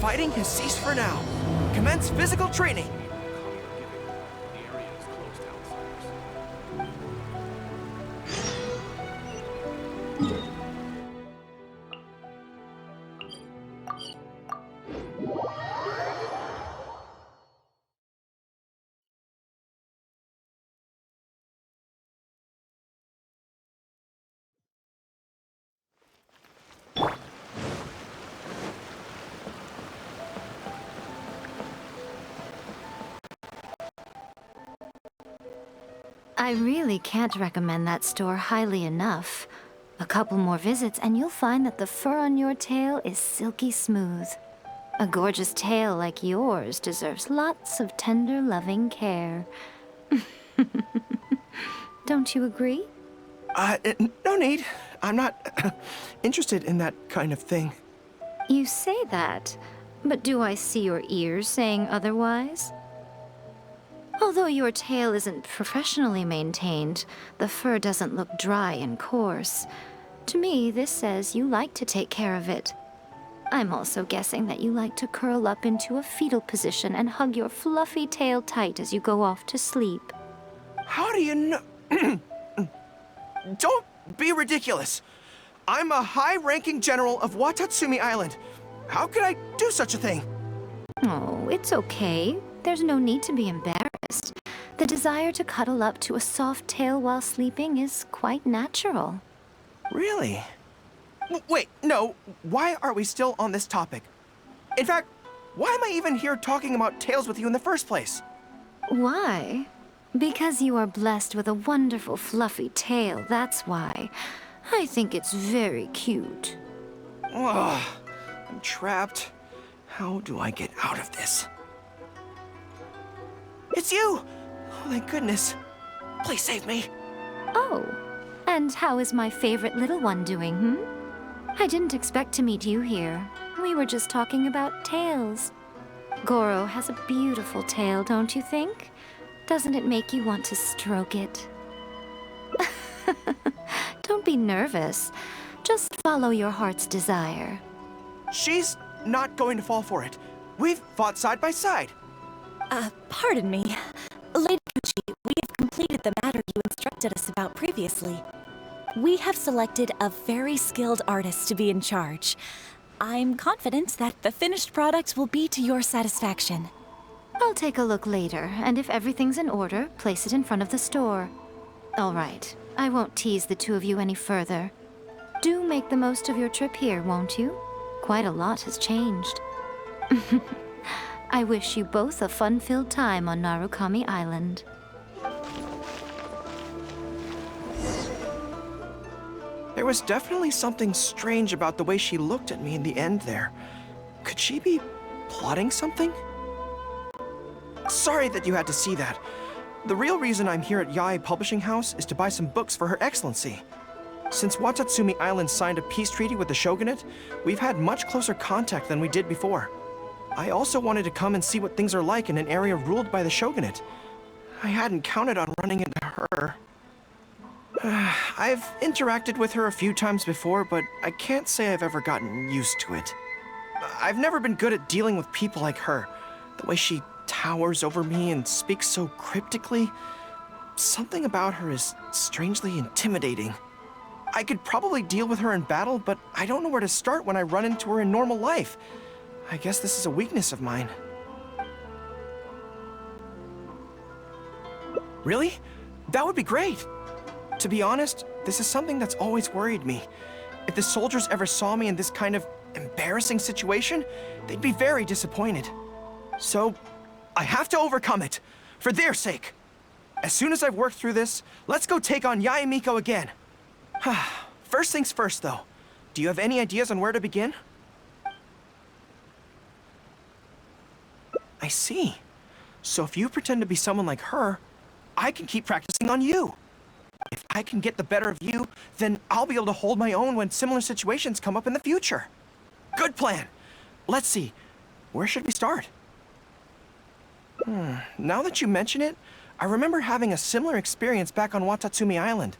fighting has ceased for now. Commence physical training. I really can't recommend that store highly enough. A couple more visits and you'll find that the fur on your tail is silky smooth. A gorgeous tail like yours deserves lots of tender, loving care. Don't you agree? No need. I'm not interested in that kind of thing. You say that, but do I see your ears saying otherwise? Although your tail isn't professionally maintained, the fur doesn't look dry and coarse. To me, this says you like to take care of it. I'm also guessing that you like to curl up into a fetal position and hug your fluffy tail tight as you go off to sleep. How do you know? Don't be ridiculous. I'm a high-ranking general of Watatsumi Island. How could I do such a thing? Oh, it's okay. There's no need to be embarrassed. The desire to cuddle up to a soft tail while sleeping is quite natural. Really? Wait, no. Why are we still on this topic? In fact, why am I even here talking about tails with you in the first place? Why? Because you are blessed with a wonderful fluffy tail, that's why. I think it's very cute. Ugh, I'm trapped. How do I get out of this? It's you! Oh, thank goodness. Please save me. Oh, and how is my favorite little one doing, I didn't expect to meet you here. We were just talking about tails. Gorou has a beautiful tail, don't you think? Doesn't it make you want to stroke it? Don't be nervous. Just follow your heart's desire. She's not going to fall for it. We've fought side by side. Pardon me. Lady Kuchi, we have completed the matter you instructed us about previously. We have selected a very skilled artist to be in charge. I'm confident that the finished product will be to your satisfaction. I'll take a look later, and if everything's in order, place it in front of the store. All right, I won't tease the two of you any further. Do make the most of your trip here, won't you? Quite a lot has changed. I wish you both a fun-filled time on Narukami Island. There was definitely something strange about the way she looked at me in the end there. Could she be plotting something? Sorry that you had to see that. The real reason I'm here at Yae Publishing House is to buy some books for Her Excellency. Since Watatsumi Island signed a peace treaty with the shogunate, we've had much closer contact than we did before. I also wanted to come and see what things are like in an area ruled by the shogunate. I hadn't counted on running into her. I've interacted with her a few times before, but I can't say I've ever gotten used to it. I've never been good at dealing with people like her. The way she towers over me and speaks so cryptically. Something about her is strangely intimidating. I could probably deal with her in battle, but I don't know where to start when I run into her in normal life. I guess this is a weakness of mine. Really? That would be great. To be honest, this is something that's always worried me. If the soldiers ever saw me in this kind of embarrassing situation, they'd be very disappointed. So, I have to overcome it, for their sake. As soon as I've worked through this, let's go take on Yae Miko again. First things first, though. Do you have any ideas on where to begin? I see. So if you pretend to be someone like her, I can keep practicing on you. If I can get the better of you, then I'll be able to hold my own when similar situations come up in the future. Good plan. Let's see. Where should we start? Now that you mention it, I remember having a similar experience back on Watatsumi Island.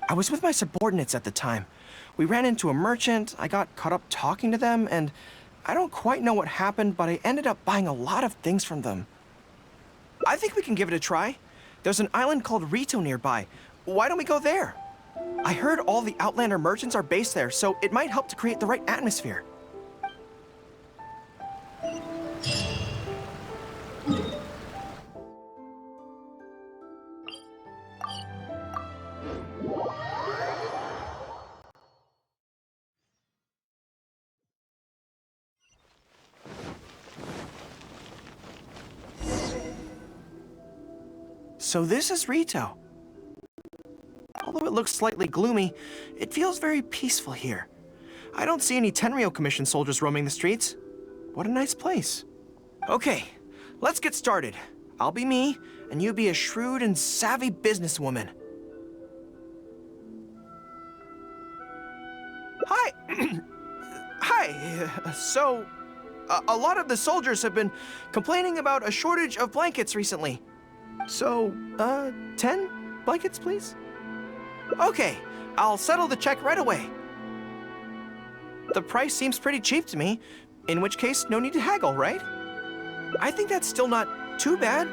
I was with my subordinates at the time. We ran into a merchant, I got caught up talking to them, and I don't quite know what happened, but I ended up buying a lot of things from them. I think we can give it a try. There's an island called Rito nearby. Why don't we go there? I heard all the Outlander merchants are based there, so it might help to create the right atmosphere. So this is Rito. Although it looks slightly gloomy, it feels very peaceful here. I don't see any Tenryou Commission soldiers roaming the streets. What a nice place. Okay, let's get started. I'll be me, and you be a shrewd and savvy businesswoman. Hi! Hi! So, a lot of the soldiers have been complaining about a shortage of blankets recently. So, 10 blankets, please? Okay, I'll settle the check right away. The price seems pretty cheap to me, in which case, no need to haggle, right? I think that's still not too bad.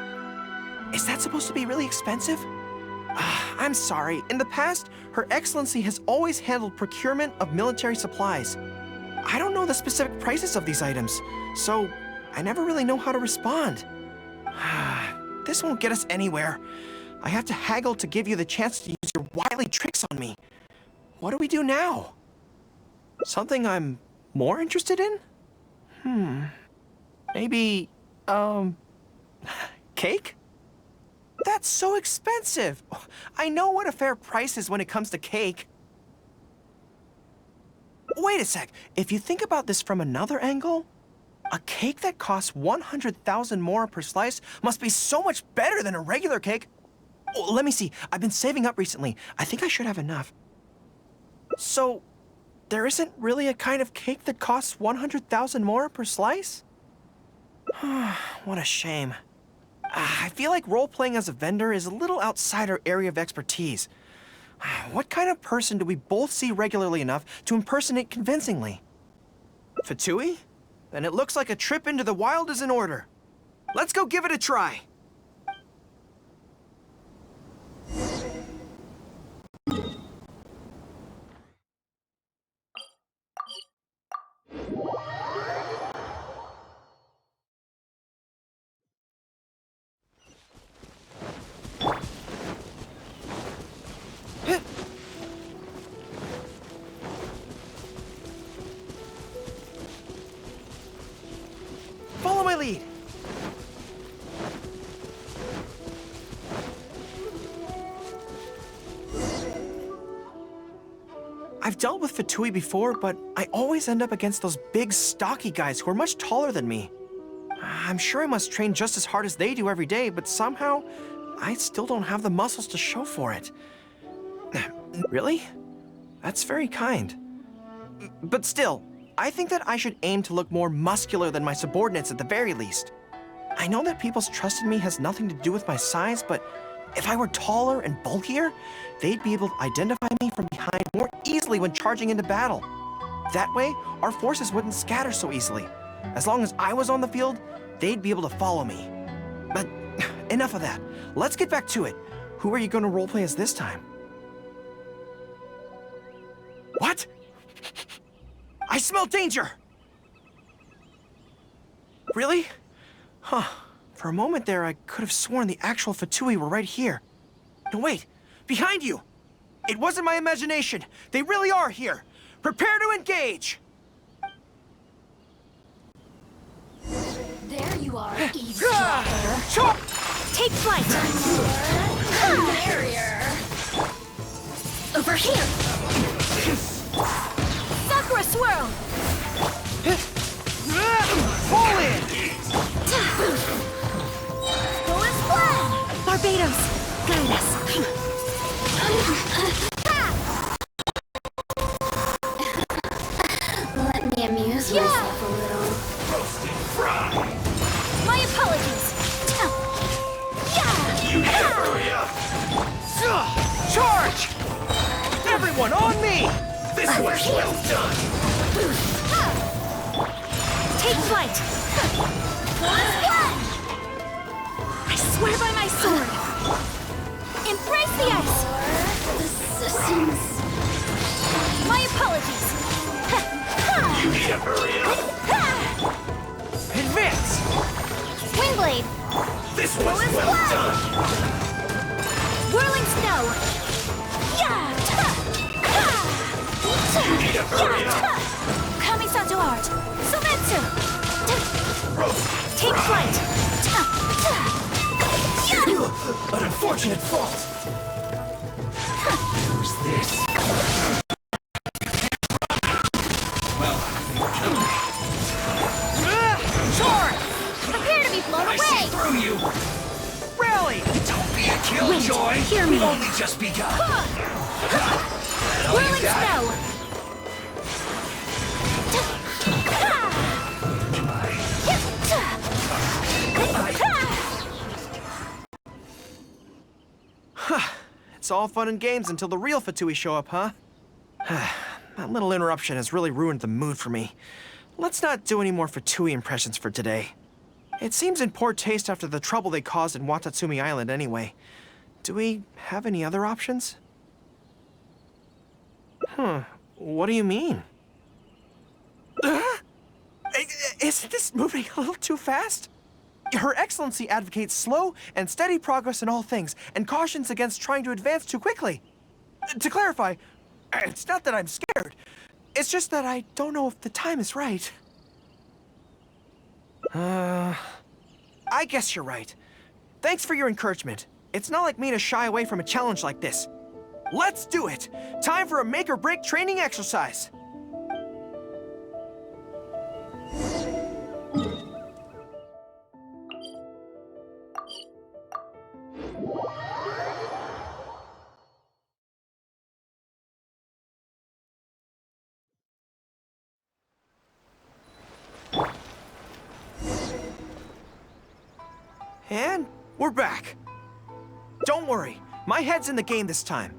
Is that supposed to be really expensive? I'm sorry. In the past, Her Excellency has always handled procurement of military supplies. I don't know the specific prices of these items, so I never really know how to respond. This won't get us anywhere. I have to haggle to give you the chance to use your wily tricks on me. What do we do now? Something I'm more interested in? Maybe, cake? That's so expensive. I know what a fair price is when it comes to cake. Wait a sec. If you think about this from another angle, a cake that costs 100,000 more per slice must be so much better than a regular cake. Oh, let me see. I've been saving up recently. I think I should have enough. So, there isn't really a kind of cake that costs 100,000 more per slice? What a shame. I feel like role-playing as a vendor is a little outside our area of expertise. What kind of person do we both see regularly enough to impersonate convincingly? Fatui? Then it looks like a trip into the wild is in order. Let's go give it a try. Follow my lead. I've dealt with Fatui before, but I always end up against those big, stocky guys who are much taller than me. I'm sure I must train just as hard as they do every day, but somehow, I still don't have the muscles to show for it. Really? That's very kind. But still, I think that I should aim to look more muscular than my subordinates at the very least. I know that people's trust in me has nothing to do with my size, but if I were taller and bulkier, they'd be able to identify me from behind more easily when charging into battle. That way, our forces wouldn't scatter so easily. As long as I was on the field, they'd be able to follow me. But enough of that. Let's get back to it. Who are you going to roleplay as this time? What? I smell danger! Really? Huh. For a moment there, I could have sworn the actual Fatui were right here. No, wait. Behind you! It wasn't my imagination. They really are here. Prepare to engage! There you are, eavesdropper. Take flight! Barrier. Over here! Sakura swirl! Fall in! Go and fly! Barbados, guide us. Let me amuse myself a little. My apologies. Hurry up! Charge! Everyone on me! This one's well done! Take flight! I swear by my sword! Embrace the ice! My apologies! You need to hurry up. Advance! Windblade! This was well done. Whirling snow! You need to hurry up. Kamisato art! Sumetsu! Take flight! An unfortunate fault. Who's this? Sword! Prepare to be blown I see through you. Rally! Don't be a killjoy. hear me. We've only just begun. Whirling snow! It's all fun and games until the real Fatui show up, huh? That little interruption has really ruined the mood for me. Let's not do any more Fatui impressions for today. It seems in poor taste after the trouble they caused in Watatsumi Island anyway. Do we have any other options? What do you mean? Isn't this moving a little too fast? Her Excellency advocates slow and steady progress in all things and cautions against trying to advance too quickly. To clarify, it's not that I'm scared. It's just that I don't know if the time is right. I guess you're right. Thanks for your encouragement. It's not like me to shy away from a challenge like this. Let's do it! Time for a make-or-break training exercise! And we're back. Don't worry, my head's in the game this time.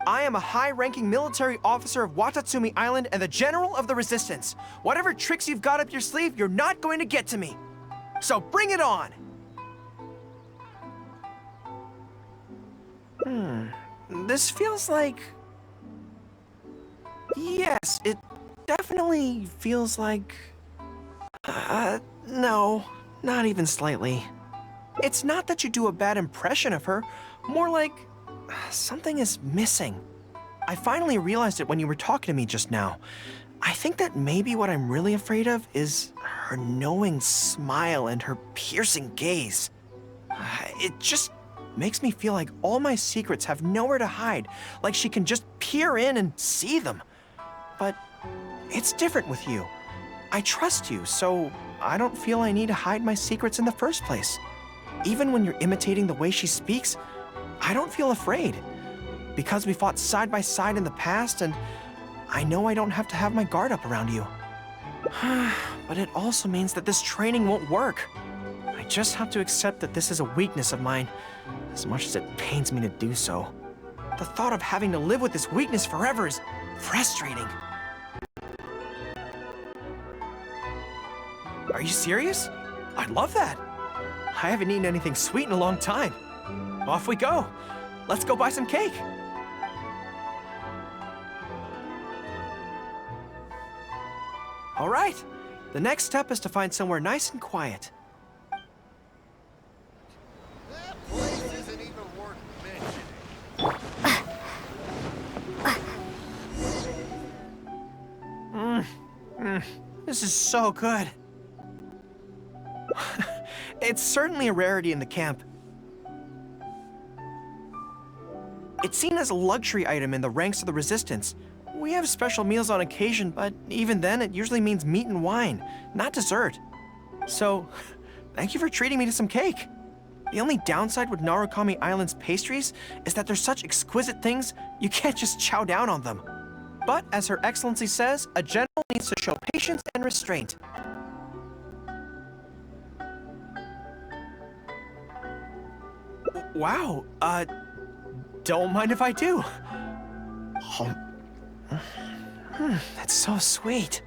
I am a high-ranking military officer of Watatsumi Island and the General of the Resistance. Whatever tricks you've got up your sleeve, you're not going to get to me. So bring it on! This feels like... Yes, it definitely feels like... no, not even slightly. It's not that you do a bad impression of her, more like something is missing. I finally realized it when you were talking to me just now. I think that maybe what I'm really afraid of is her knowing smile and her piercing gaze. It just makes me feel like all my secrets have nowhere to hide, like she can just peer in and see them. But it's different with you. I trust you, so I don't feel I need to hide my secrets in the first place. Even when you're imitating the way she speaks, I don't feel afraid. Because we fought side by side in the past, and I know I don't have to have my guard up around you. But it also means that this training won't work. I just have to accept that this is a weakness of mine, as much as it pains me to do so. The thought of having to live with this weakness forever is frustrating. Are you serious? I'd love that. I haven't eaten anything sweet in a long time. Off we go. Let's go buy some cake. All right. The next step is to find somewhere nice and quiet. That place isn't even worth mentioning. This is so good. It's certainly a rarity in the camp. It's seen as a luxury item in the ranks of the Resistance. We have special meals on occasion, but even then it usually means meat and wine, not dessert. So, thank you for treating me to some cake. The only downside with Narukami Island's pastries is that they're such exquisite things, you can't just chow down on them. But as Her Excellency says, a general needs to show patience and restraint. Wow, don't mind if I do. That's so sweet.